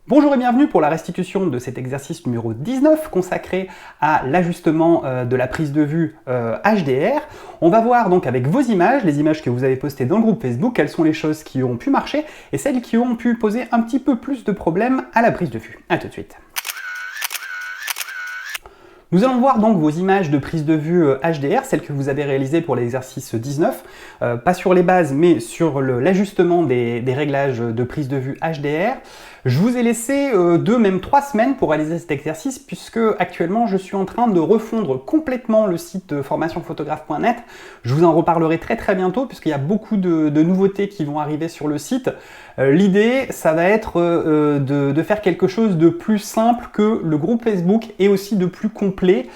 Bonjour et bienvenue pour la restitution de cet exercice numéro 19 consacré à l'ajustement de la prise de vue HDR. On va voir donc avec vos images, les images que vous avez postées dans le groupe Facebook, quelles sont les choses qui ont pu marcher et celles qui ont pu poser un petit peu plus de problèmes à la prise de vue. A tout de suite. Nous allons voir donc vos images de prise de vue HDR, celles que vous avez réalisées pour l'exercice 19, pas sur les bases mais sur l'ajustement des réglages de prise de vue HDR. Je vous ai laissé 2, même 3 semaines pour réaliser cet exercice puisque actuellement je suis en train de refondre complètement le site formationphotographe.net. Je vous en reparlerai très bientôt puisqu'il y a beaucoup de nouveautés qui vont arriver sur le site. L'idée, ça va être de faire quelque chose de plus simple que le groupe Facebook et aussi de plus complet.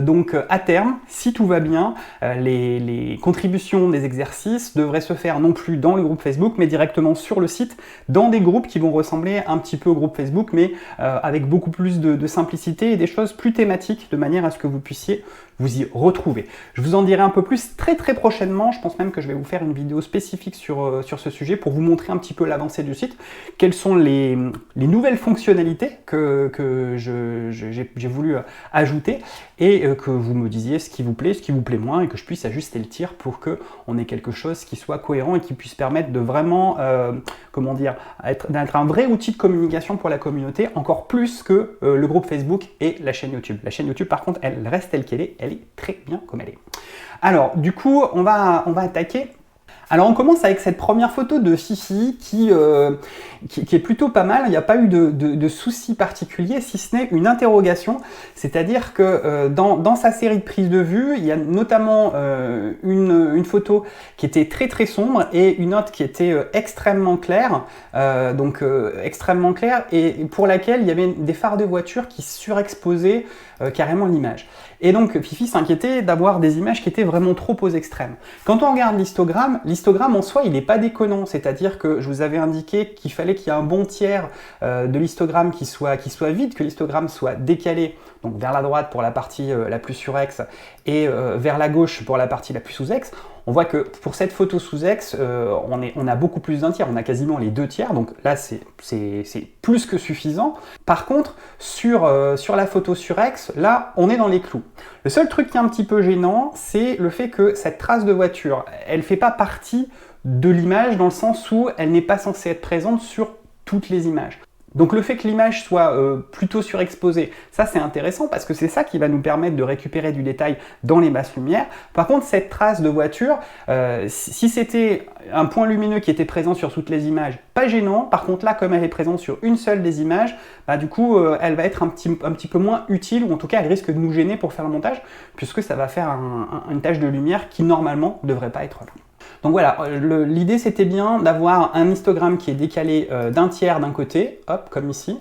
Donc à terme, si tout va bien, les contributions des exercices devraient se faire non plus dans le groupe Facebook, mais directement sur le site, dans des groupes qui vont ressembler un petit peu au groupe Facebook, mais avec beaucoup plus de simplicité et des choses plus thématiques, de manière à ce que vous puissiez vous y retrouver. Je vous en dirai un peu plus très prochainement. Je pense même que je vais vous faire une vidéo spécifique sur ce sujet pour vous montrer un petit peu l'avancée du site, quelles sont les nouvelles fonctionnalités que j'ai voulu ajouter et que vous me disiez ce qui vous plaît moins et que je puisse ajuster le tir pour qu'on ait quelque chose qui soit cohérent et qui puisse permettre de vraiment, comment dire, d'être un vrai outil de communication pour la communauté, encore plus que le groupe Facebook et la chaîne YouTube. La chaîne YouTube par contre, elle reste telle qu'elle est, elle est très bien comme elle est. Alors du coup, on va attaquer. Alors on commence avec cette première photo de Fifi qui est plutôt pas mal. Il n'y a pas eu de soucis particuliers, si ce n'est une interrogation. C'est-à-dire que dans sa série de prises de vue, il y a notamment une photo qui était très sombre et une autre qui était extrêmement claire, extrêmement claire, et pour laquelle il y avait des phares de voiture qui surexposaient carrément l'image. Et donc Fifi s'inquiétait d'avoir des images qui étaient vraiment trop aux extrêmes. Quand on regarde l'histogramme en soi il n'est pas déconnant, c'est-à-dire que je vous avais indiqué qu'il fallait qu'il y ait un bon tiers de l'histogramme qui soit vide, que l'histogramme soit décalé, donc vers la droite pour la partie la plus surex et vers la gauche pour la partie la plus sous-ex. On voit que pour cette photo sous-ex, on a beaucoup plus d'un tiers, on a quasiment les 2 tiers, donc là c'est plus que suffisant. Par contre, sur la photo surex, là on est dans les clous. Le seul truc qui est un petit peu gênant, c'est le fait que cette trace de voiture, elle ne fait pas partie de l'image dans le sens où elle n'est pas censée être présente sur toutes les images. Donc le fait que l'image soit plutôt surexposée, ça c'est intéressant parce que c'est ça qui va nous permettre de récupérer du détail dans les basses lumières. Par contre, cette trace de voiture, si c'était un point lumineux qui était présent sur toutes les images, pas gênant. Par contre là, comme elle est présente sur une seule des images, bah, du coup elle va être un petit peu moins utile, ou en tout cas elle risque de nous gêner pour faire le montage, puisque ça va faire une tache de lumière qui normalement ne devrait pas être là. Donc voilà, l'idée c'était bien d'avoir un histogramme qui est décalé d'un tiers d'un côté, hop, comme ici.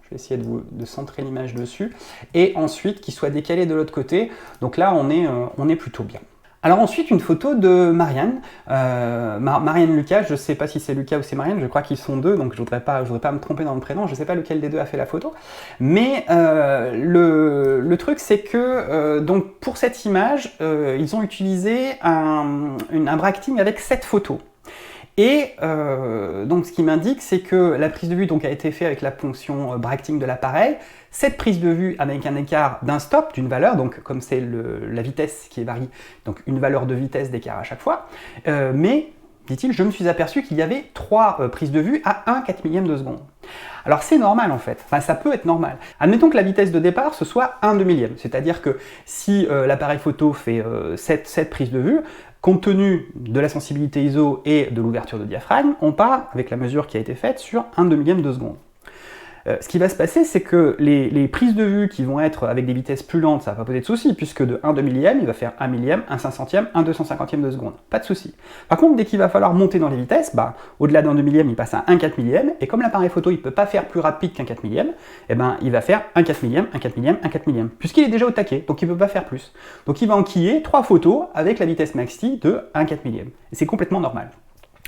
Je vais essayer de centrer l'image dessus. Et ensuite qui soit décalé de l'autre côté. Donc là, on est plutôt bien. Alors ensuite, une photo de Marianne. Marianne Lucas, je ne sais pas si c'est Lucas ou c'est Marianne, je crois qu'ils sont deux, donc je voudrais pas me tromper dans le prénom, je ne sais pas lequel des deux a fait la photo. Mais le truc, c'est que donc pour cette image, ils ont utilisé un bracketing avec 7 photos. Et donc ce qui m'indique, c'est que la prise de vue donc, a été faite avec la fonction bracketing de l'appareil. Cette prise de vue avec un écart d'un stop, d'une valeur, donc comme c'est la vitesse qui varie, donc une valeur de vitesse d'écart à chaque fois. Mais, dit-il, je me suis aperçu qu'il y avait 3 prises de vue à 1/4 de seconde. Alors c'est normal en fait, enfin ça peut être normal. Admettons que la vitesse de départ ce soit 1/20000, c'est-à-dire que si l'appareil photo fait 7 prises de vue, compte tenu de la sensibilité ISO et de l'ouverture de diaphragme, on part, avec la mesure qui a été faite, sur 1/20000 de seconde. Ce qui va se passer, c'est que les prises de vue qui vont être avec des vitesses plus lentes, ça va pas poser de souci, puisque de 1/20000, il va faire 1 millième, 1 500e, 1 250e de seconde. Pas de souci. Par contre, dès qu'il va falloir monter dans les vitesses, au-delà d'1 20000, il passe à 1/4 et comme l'appareil photo, il peut pas faire plus rapide qu'un 4 eh ben, il va faire 1/4, 1/4, 1/4, puisqu'il est déjà au taquet, donc il peut pas faire plus. Donc il va enquiller 3 photos avec la vitesse maxi de 1/4. Et c'est complètement normal.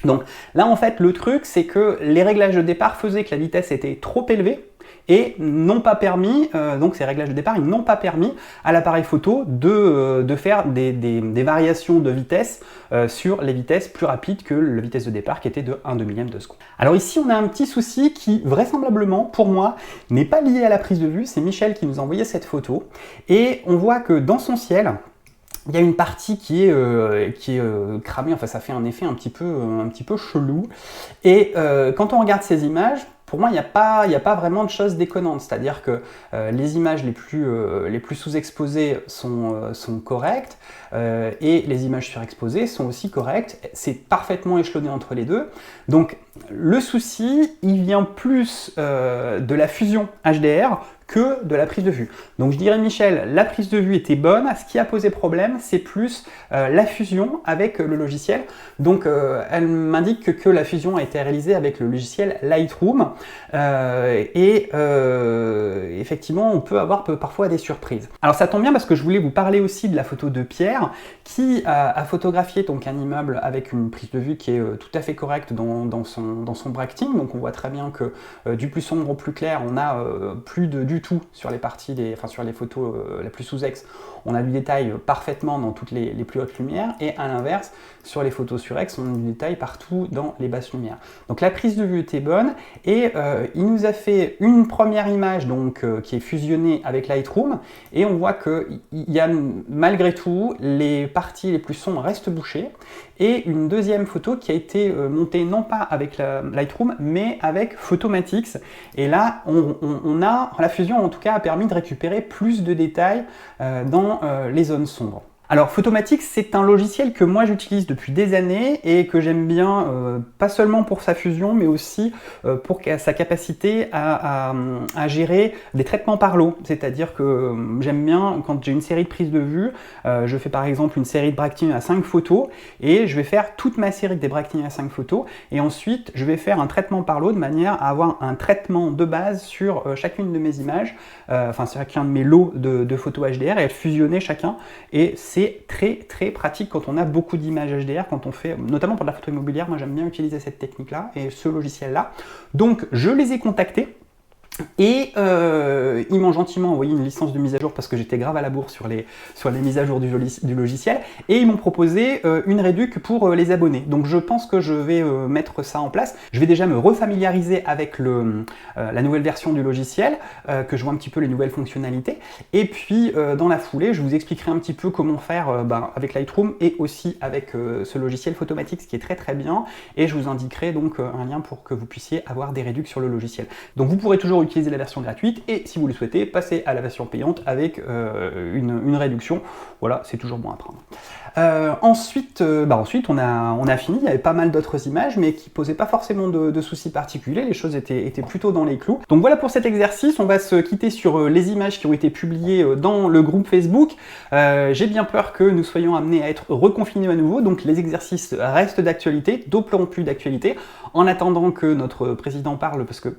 Donc là en fait le truc c'est que les réglages de départ faisaient que la vitesse était trop élevée et n'ont pas permis, donc ces réglages de départ, ils n'ont pas permis à l'appareil photo de faire des variations de vitesse sur les vitesses plus rapides que la vitesse de départ qui était de 1/2 millième de seconde. Alors ici on a un petit souci qui vraisemblablement pour moi n'est pas lié à la prise de vue, c'est Michel qui nous a envoyé cette photo et on voit que dans son ciel, il y a une partie qui est cramée, enfin ça fait un effet un petit peu chelou. Et quand on regarde ces images, pour moi, il n'y a pas vraiment de choses déconnantes. C'est-à-dire que les images les plus sous-exposées sont correctes et les images surexposées sont aussi correctes. C'est parfaitement échelonné entre les deux. Donc le souci, il vient plus de la fusion HDR que de la prise de vue. Donc je dirais Michel, la prise de vue était bonne, ce qui a posé problème, c'est plus la fusion avec le logiciel. Donc elle m'indique que la fusion a été réalisée avec le logiciel Lightroom effectivement on peut avoir parfois des surprises. Alors ça tombe bien parce que je voulais vous parler aussi de la photo de Pierre qui a photographié donc un immeuble avec une prise de vue qui est tout à fait correcte dans son bracketing. Donc on voit très bien que du plus sombre au plus clair, on a plus du tout sur les parties, sur les photos la plus sous-ex, on a du détail parfaitement dans toutes les plus hautes lumières, et à l'inverse, sur les photos sur-ex, on a du détail partout dans les basses lumières. Donc la prise de vue était bonne, et il nous a fait une première image donc, qui est fusionnée avec Lightroom, et on voit qu'il y a malgré tout, les parties les plus sombres restent bouchées, et une deuxième photo qui a été montée non pas avec Lightroom, mais avec Photomatix, et là, la fusion en tout cas a permis de récupérer plus de détails dans les zones sombres. Alors Photomatix, c'est un logiciel que moi j'utilise depuis des années et que j'aime bien, pas seulement pour sa fusion, mais aussi pour sa capacité à gérer des traitements par lot. C'est-à-dire que j'aime bien, quand j'ai une série de prises de vue, je fais par exemple une série de bracketing à 5 photos, et je vais faire toute ma série des bracketing à 5 photos, et ensuite je vais faire un traitement par lot de manière à avoir un traitement de base sur chacune de mes images, sur chacun de mes lots de photos HDR, et fusionner chacun, et c'est très pratique quand on a beaucoup d'images HDR, quand on fait, notamment pour de la photo immobilière. Moi j'aime bien utiliser cette technique-là et ce logiciel-là. Donc je les ai contactés. Et ils m'ont gentiment envoyé une licence de mise à jour parce que j'étais grave à la bourre sur les mises à jour du logiciel, et ils m'ont proposé une réduc pour les abonnés. Donc je pense que je vais mettre ça en place. Je vais déjà me refamiliariser avec la nouvelle version du logiciel, que je vois un petit peu les nouvelles fonctionnalités, et puis dans la foulée je vous expliquerai un petit peu comment faire avec Lightroom et aussi avec ce logiciel Photomatix qui est très bien, et je vous indiquerai donc un lien pour que vous puissiez avoir des réducs sur le logiciel. Donc vous pourrez toujours utiliser la version gratuite, et si vous le souhaitez, passer à la version payante avec une réduction. Voilà, c'est toujours bon à prendre. Ensuite, on a fini. Il y avait pas mal d'autres images, mais qui posaient pas forcément de soucis particuliers. Les choses étaient plutôt dans les clous. Donc voilà pour cet exercice. On va se quitter sur les images qui ont été publiées dans le groupe Facebook. J'ai bien peur que nous soyons amenés à être reconfinés à nouveau. Donc les exercices restent d'actualité, d'autant plus d'actualité. En attendant que notre président parle, parce que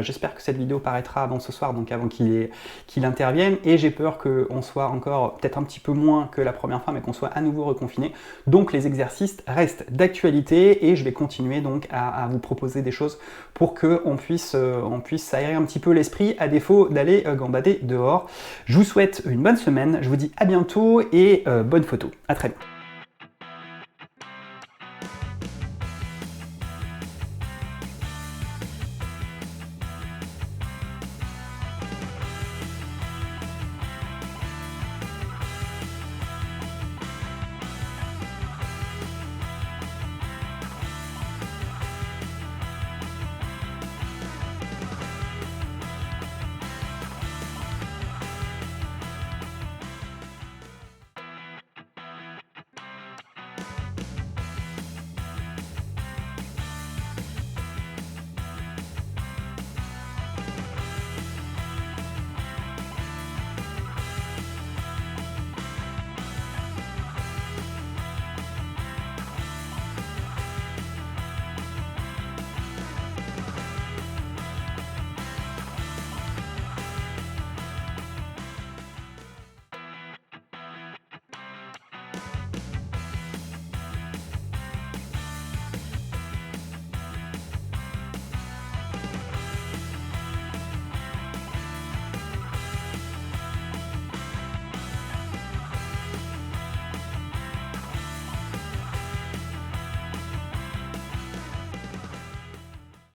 j'espère que cette vidéo paraîtra avant ce soir, donc avant qu'il intervienne, et j'ai peur qu'on soit encore peut-être un petit peu moins que la première fois, mais qu'on soit à nouveau reconfiné. Donc les exercices restent d'actualité, et je vais continuer donc à vous proposer des choses pour qu'on puisse s'aérer un petit peu l'esprit, à défaut d'aller gambader dehors. Je vous souhaite une bonne semaine, je vous dis à bientôt, et bonne photo. À très bientôt.